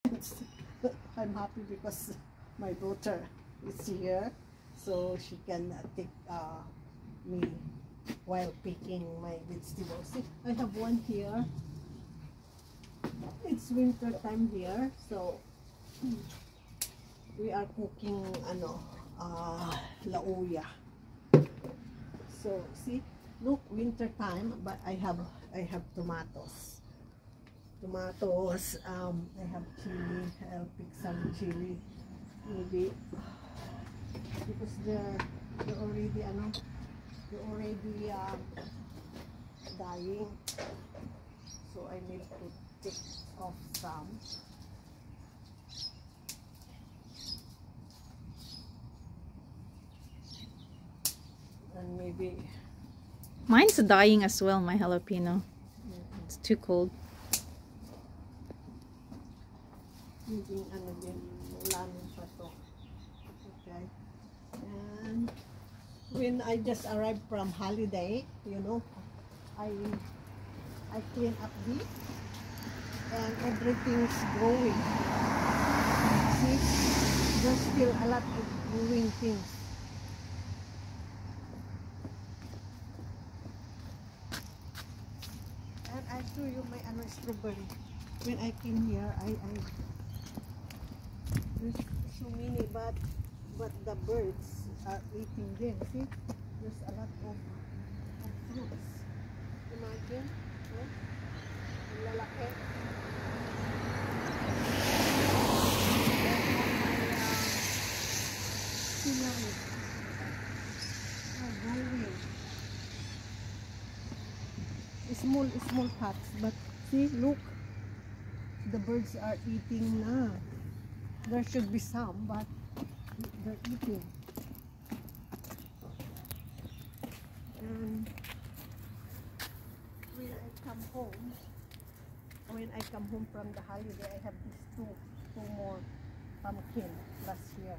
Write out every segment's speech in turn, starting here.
I'm happy because my daughter is here, so she can take me while picking my vegetables. See, I have one here. It's winter time here, so we are cooking lauya. So see, look, winter time, but I have tomatoes. I have chili. I'll pick some chili, maybe, because they're already dying. So I need to take off some. And maybe mine's dying as well, my jalapeno. It's too cold. Maybe okay. And when I just arrived from holiday, you know, I clean up this and everything's growing. See, there's still a lot of growing things. And I show you my strawberry. When I came here, there's so many, but the birds are eating them. See, there's a lot of fruits. Imagine, no? Ang lalaki. Scenery are growing. Small pots, but see, look, the birds are eating now. There should be some, but they're eating. And when I come home from the holiday, I have these two more pumpkin last year.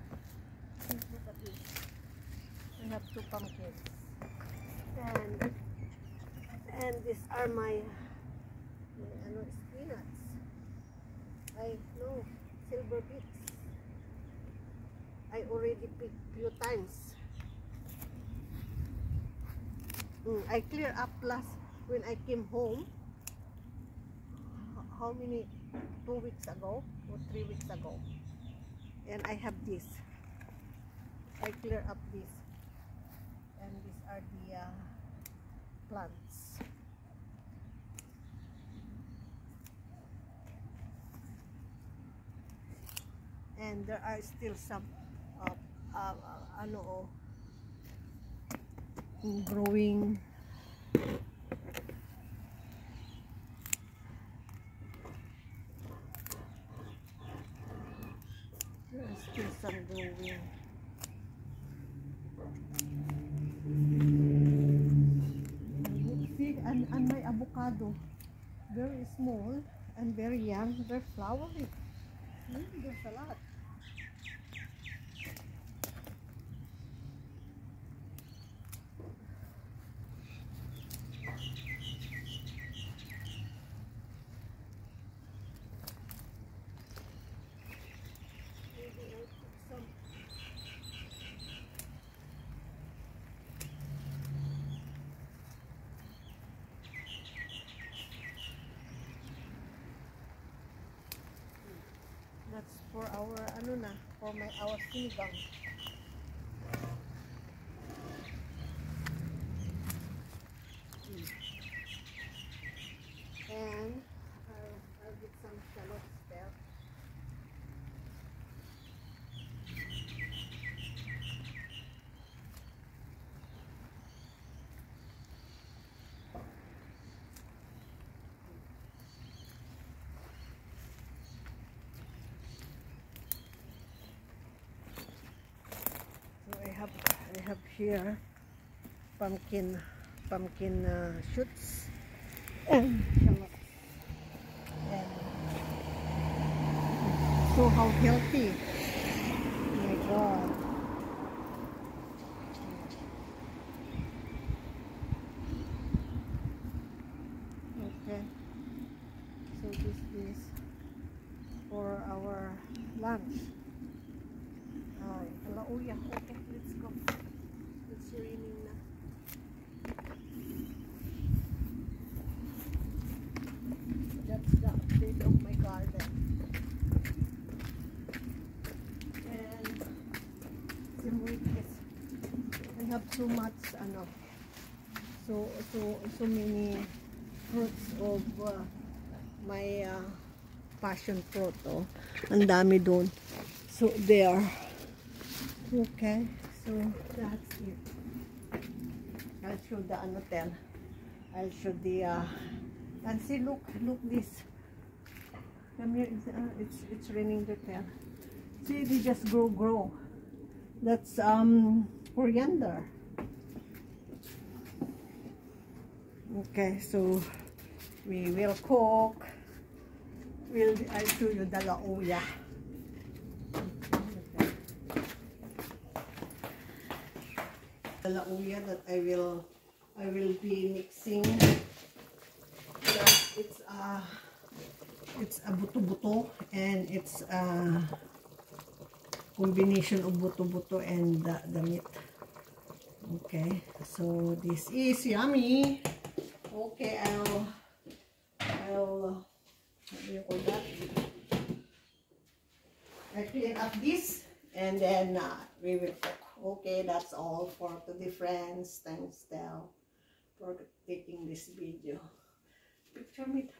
Please look at this. I have 2 pumpkins, and these are my spinach. I know, silver beets. I already picked few times. I clear up last when I came home. How many? 2 weeks ago or 3 weeks ago. And I have this. I clear up this. And these are the plants. And there are still some growing. There are still some growing. See, and my avocado, very small and very young. They're flowering. There's a lot. That's for our our sinigang. And I'll get some shallots there. I have here pumpkin shoots and shallots. And so how healthy! Oh my God! Okay, so this is for our our lunch. Kalauya. Okay, let's go. It's raining na. That's the update of my garden. And the week is, I have so much, so many fruits of my passion fruit. Oh, ang dami doon. So there. Okay, so that's it. I'll show the hotel. I'll show the and see, look this. Come here. It's raining the tail. See, they just grow. That's coriander. Okay, so we will cook. I'll show you the lauya. The lauya that I will be mixing. It's a buto-buto, and it's a combination of buto-buto and the meat. Okay, so this is yummy. Okay, I'll what do you call that? I clean up this, and then we will cook. Okay, that's all for today, friends. Thanks, Del, for taking this video. Picture me.